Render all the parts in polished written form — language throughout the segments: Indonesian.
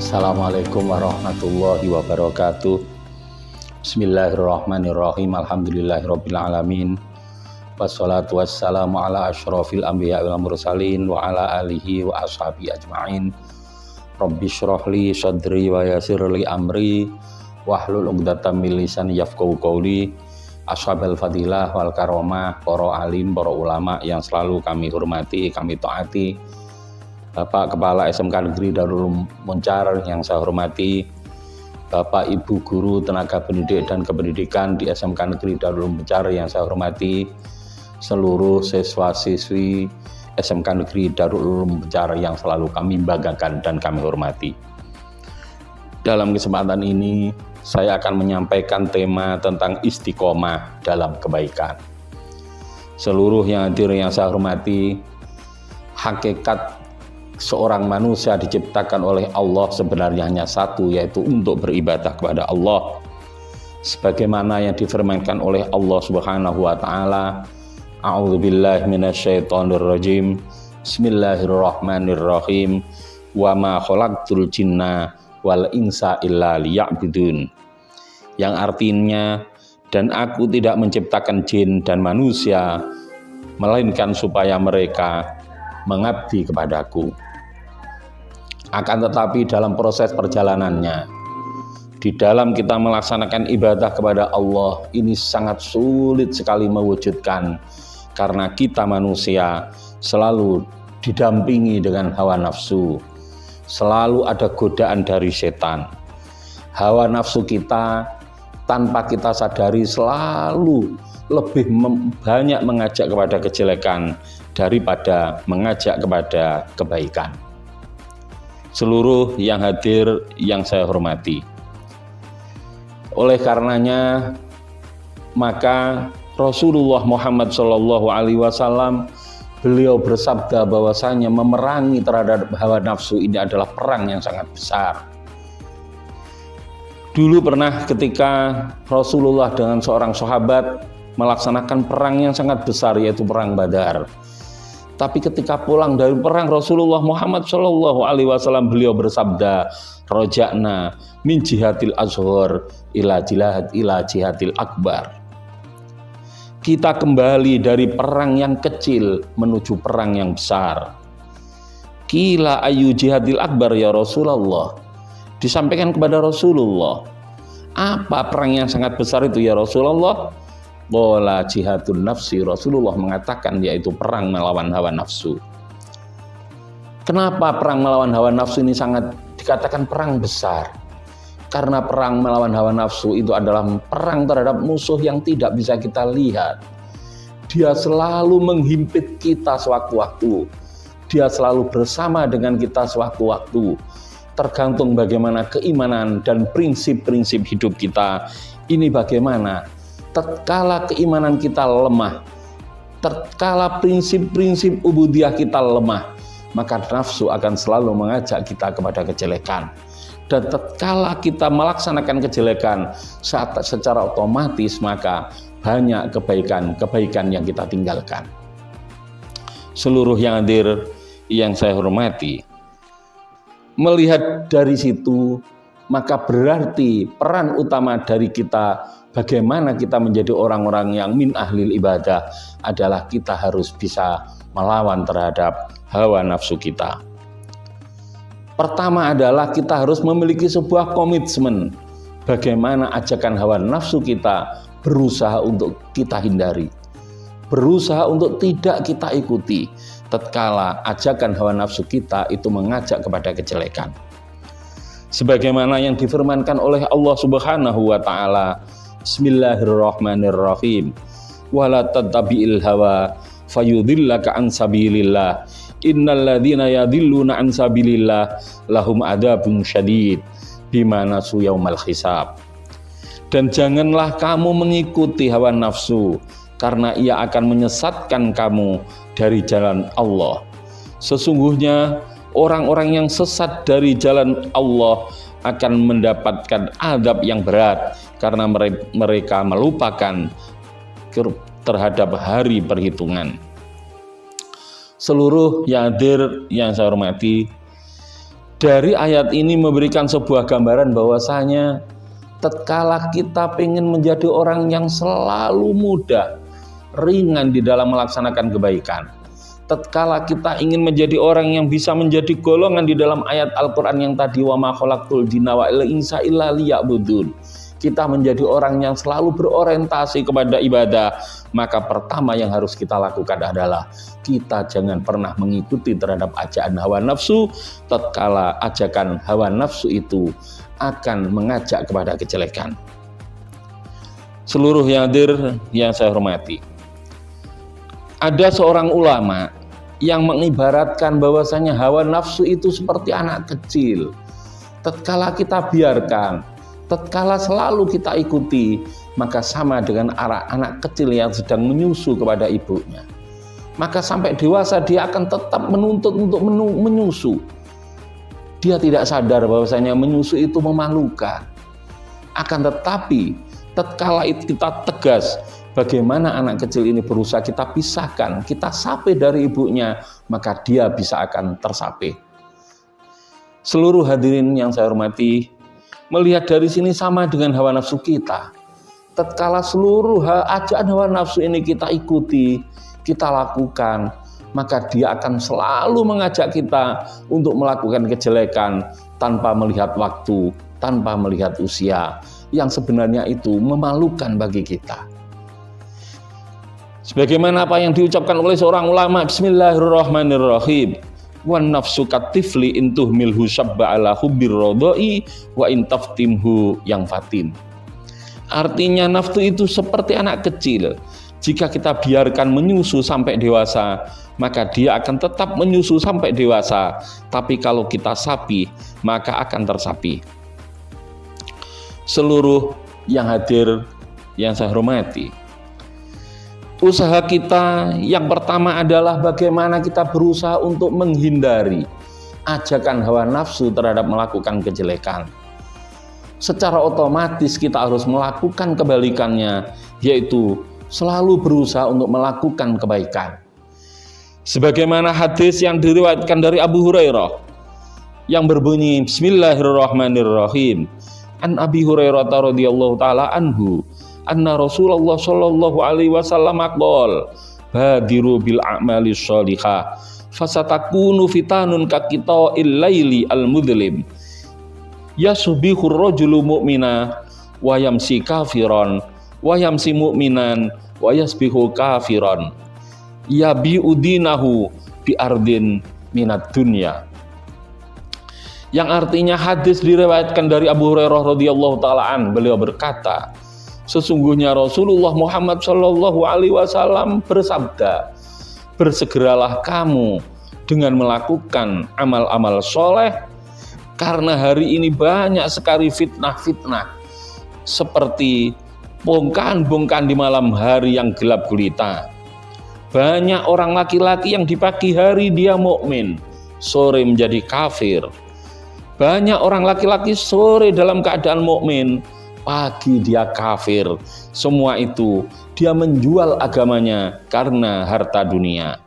Assalamualaikum warahmatullahi wabarakatuh. Bismillahirrahmanirrahim. Alhamdulillahirabbil alamin. Wassalatu wassalamu ala asyrafil anbiya wal mursalin wa ala alihi wa ashabi ajmain. Rabbi shrah li sadri wa yassir li amri wahlul 'uqdatam min lisani yafqahu qawli. Ashabul fadilah wal karamah, para alim, para ulama yang selalu kami hormati, kami taati. Bapak Kepala SMK Negeri Darul Muncar yang saya hormati, Bapak Ibu Guru Tenaga Pendidik dan Kependidikan di SMK Negeri Darul Muncar yang saya hormati, seluruh siswa-siswi SMK Negeri Darul Muncar yang selalu kami banggakan dan kami hormati. Dalam kesempatan ini, saya akan menyampaikan tema tentang istiqomah dalam kebaikan. Seluruh yang hadir yang saya hormati, hakikat seorang manusia diciptakan oleh Allah sebenarnya hanya satu, yaitu untuk beribadah kepada Allah. Sebagaimana yang difirmankan oleh Allah Subhanahu wa taala, A'udzubillahi minasyaitonirrajim. Bismillahirrahmanirrahim. Wa ma khalaqtul jinna wal insa illa liya'budun. Yang artinya, dan aku tidak menciptakan jin dan manusia melainkan supaya mereka mengabdi kepadaku. Akan tetapi dalam proses perjalanannya, di dalam kita melaksanakan ibadah kepada Allah, ini sangat sulit sekali mewujudkan, karena kita manusia selalu didampingi dengan hawa nafsu, selalu ada godaan dari setan. Hawa nafsu kita tanpa kita sadari selalu lebih banyak mengajak kepada kejelekan daripada mengajak kepada kebaikan. Seluruh yang hadir yang saya hormati, oleh karenanya maka Rasulullah Muhammad SAW beliau bersabda bahwasanya memerangi terhadap hawa nafsu ini adalah perang yang sangat besar. Dulu pernah ketika Rasulullah dengan seorang sahabat melaksanakan perang yang sangat besar, yaitu perang Badar. Tapi ketika pulang dari perang, Rasulullah Muhammad SAW beliau bersabda, "Roja'na min jihadil azhar ila jihadil akbar." Kita kembali dari perang yang kecil menuju perang yang besar. Qila ayu jihadil akbar ya Rasulullah. Disampaikan kepada Rasulullah, apa perang yang sangat besar itu ya Rasulullah? Qala jihadun nafsi. Rasulullah mengatakan yaitu perang melawan hawa nafsu. Kenapa perang melawan hawa nafsu ini sangat dikatakan perang besar? Karena perang melawan hawa nafsu itu adalah perang terhadap musuh yang tidak bisa kita lihat. Dia selalu menghimpit kita sewaktu-waktu. Dia selalu bersama dengan kita sewaktu-waktu. Tergantung bagaimana keimanan dan prinsip-prinsip hidup kita ini bagaimana. Tatkala keimanan kita lemah, tatkala prinsip-prinsip ubudiyah kita lemah, maka nafsu akan selalu mengajak kita kepada kejelekan. Dan tatkala kita melaksanakan kejelekan, secara otomatis maka banyak kebaikan yang kita tinggalkan. Seluruh yang hadir yang saya hormati, melihat dari situ, maka berarti peran utama dari kita bagaimana kita menjadi orang-orang yang min ahlil ibadah adalah kita harus bisa melawan terhadap hawa nafsu kita. Pertama adalah kita harus memiliki sebuah komitmen bagaimana ajakan hawa nafsu kita berusaha untuk kita hindari, berusaha untuk tidak kita ikuti tatkala ajakan hawa nafsu kita itu mengajak kepada kejelekan. Sebagaimana yang difirmankan oleh Allah Subhanahu wa taala, Bismillahirrahmanirrahim. Wala tattabi'il hawa fayudhillaka an sabilillah. Innal ladzina yadhilluna an sabilillah lahum adzabun syadid bima nasu yaumal hisab. Dan janganlah kamu mengikuti hawa nafsu, karena ia akan menyesatkan kamu dari jalan Allah. Sesungguhnya orang-orang yang sesat dari jalan Allah akan mendapatkan azab yang berat karena mereka melupakan terhadap hari perhitungan. Seluruh yang hadir yang saya hormati, Dari ayat ini memberikan sebuah gambaran bahwasanya tatkala kita ingin menjadi orang yang selalu mudah, ringan di dalam melaksanakan kebaikan, tatkala kita ingin menjadi orang yang bisa menjadi golongan di dalam ayat Al-Quran yang tadi, wa ma khalaqtul jinna wal insa illa liya'budun, kita menjadi orang yang selalu berorientasi kepada ibadah, maka pertama yang harus kita lakukan adalah kita jangan pernah mengikuti terhadap ajakan hawa nafsu, tatkala ajakan hawa nafsu itu akan mengajak kepada kejelekan. Seluruh yang hadir yang saya hormati, ada seorang ulama yang mengibaratkan bahwasanya hawa nafsu itu seperti anak kecil. Tatkala kita biarkan, tatkala selalu kita ikuti, maka sama dengan anak kecil yang sedang menyusu kepada ibunya. Maka sampai dewasa dia akan tetap menuntut untuk menyusu. Dia tidak sadar bahwasanya menyusu itu memalukan. Akan tetapi tatkala itu kita tegas, bagaimana anak kecil ini berusaha kita pisahkan, kita sape dari ibunya, maka dia bisa akan tersape. Seluruh hadirin yang saya hormati, melihat dari sini sama dengan hawa nafsu kita. Tatkala seluruh ajakan hawa nafsu ini kita ikuti, kita lakukan, maka dia akan selalu mengajak kita untuk melakukan kejelekan tanpa melihat waktu, tanpa melihat usia, yang sebenarnya itu memalukan bagi kita. Sebagaimana apa yang diucapkan oleh seorang ulama, bismillahirrahmanirrahim, wan nafsu katifli intuh milhu syabba ala hubbir rodoi wa intaftimhu yang fatin. Artinya nafsu itu seperti anak kecil. Jika kita biarkan menyusu sampai dewasa, maka dia akan tetap menyusu sampai dewasa. Tapi kalau kita sapi, maka akan tersapi. Seluruh yang hadir yang saya hormati, usaha kita yang pertama adalah bagaimana kita berusaha untuk menghindari ajakan hawa nafsu terhadap melakukan kejelekan. Secara otomatis kita harus melakukan kebalikannya, yaitu selalu berusaha untuk melakukan kebaikan. Sebagaimana hadis yang diriwayatkan dari Abu Hurairah yang berbunyi bismillahirrahmanirrahim, an Abi Hurairah radhiyallahu taala anhu, anna Rasulullah sallallahu alaihi wasallam aqol badiru bil a'mali sholihah fasatakunu fitanun kaqita'il laili al mudlim yasbihur rajulu mu'mina wa yamsi kafiran wa yamsi mu'minan wa yasbihu kafiran yabi'udinahu bi ardin minad dunya. Yang artinya hadis diriwayatkan dari Abu Hurairah radhiyallahu taala an, beliau berkata, sesungguhnya Rasulullah Muhammad sallallahu alaihi wasallam bersabda, bersegeralah kamu dengan melakukan amal-amal soleh, karena hari ini banyak sekali fitnah-fitnah seperti bongkahan-bongkahan di malam hari yang gelap gulita. Banyak orang laki-laki yang di pagi hari dia mukmin, sore menjadi kafir. Banyak orang laki-laki sore dalam keadaan mukmin, pagi dia kafir. Semua itu dia menjual agamanya karena harta dunia.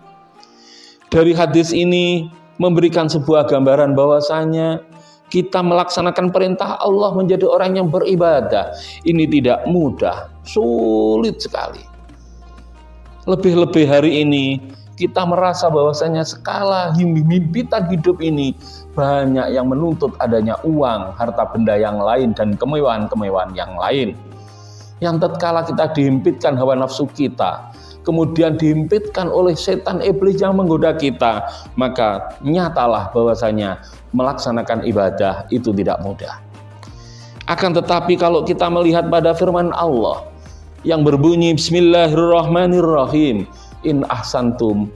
Dari hadis ini memberikan sebuah gambaran bahwasanya kita melaksanakan perintah Allah menjadi orang yang beribadah ini tidak mudah, sulit sekali. Lebih-lebih hari ini kita merasa bahwasanya skala himpitan hidup ini banyak yang menuntut adanya uang, harta benda yang lain, dan kemewahan-kemewahan yang lain. Yang tatkala kita dihimpitkan hawa nafsu kita, kemudian dihimpitkan oleh setan iblis yang menggoda kita, maka nyatalah bahwasanya melaksanakan ibadah itu tidak mudah. Akan tetapi kalau kita melihat pada firman Allah yang berbunyi bismillahirrahmanirrahim, in ahsantum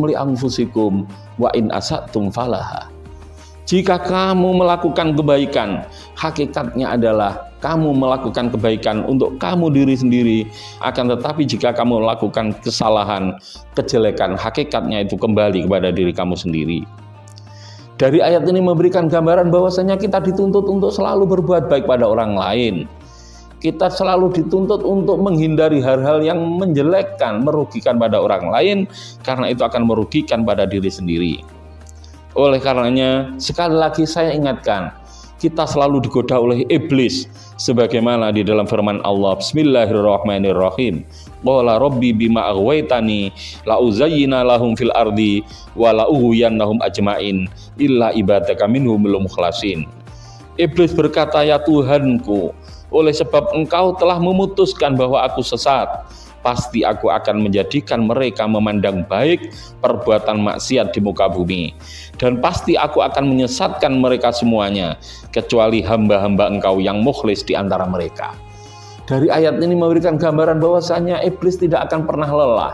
li anfusikum wa in asatum falaha. Jika kamu melakukan kebaikan, hakikatnya adalah kamu melakukan kebaikan untuk kamu diri sendiri. Akan tetapi jika kamu melakukan kesalahan, kejelekan, hakikatnya itu kembali kepada diri kamu sendiri. Dari ayat ini memberikan gambaran bahwasanya kita dituntut untuk selalu berbuat baik pada orang lain. Kita selalu dituntut untuk menghindari hal-hal yang menjelekkan, merugikan pada orang lain, karena itu akan merugikan pada diri sendiri. Oleh karenanya, sekali lagi saya ingatkan, kita selalu digoda oleh iblis sebagaimana di dalam firman Allah, Bismillahirrahmanirrahim. Qala rabbi bima aghwaytani la uzayyina lahum fil ardi wa la ughwiyannahum ajmain illa ibadaka minhumul mukhlasin. Iblis berkata, ya Tuhanku, oleh sebab engkau telah memutuskan bahwa aku sesat, pasti aku akan menjadikan mereka memandang baik perbuatan maksiat di muka bumi, dan pasti aku akan menyesatkan mereka semuanya kecuali hamba-hamba engkau yang mukhlis di antara mereka. Dari ayat ini memberikan gambaran bahwasanya iblis tidak akan pernah lelah,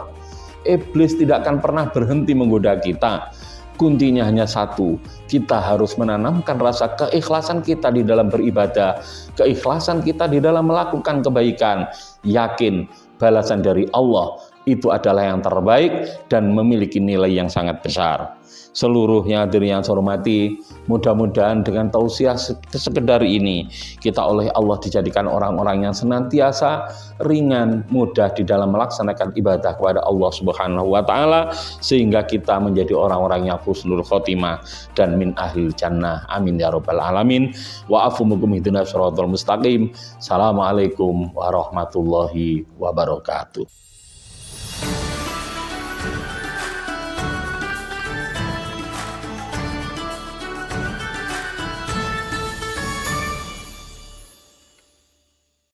iblis tidak akan pernah berhenti menggoda kita. Kuncinya hanya satu, kita harus menanamkan rasa keikhlasan kita di dalam beribadah, keikhlasan kita di dalam melakukan kebaikan, yakin balasan dari Allah itu adalah yang terbaik dan memiliki nilai yang sangat besar. Seluruhnya hadirin yang saya hormati, mudah-mudahan dengan tausiah sekedar ini kita oleh Allah dijadikan orang-orang yang senantiasa ringan, mudah di dalam melaksanakan ibadah kepada Allah Subhanahu wa taala, sehingga kita menjadi orang-orang yang husnul khotimah dan min ahlil jannah. Amin ya rabbal alamin. Wa afumukum ihdinas shiratal mustaqim. Assalamualaikum warahmatullahi wabarakatuh.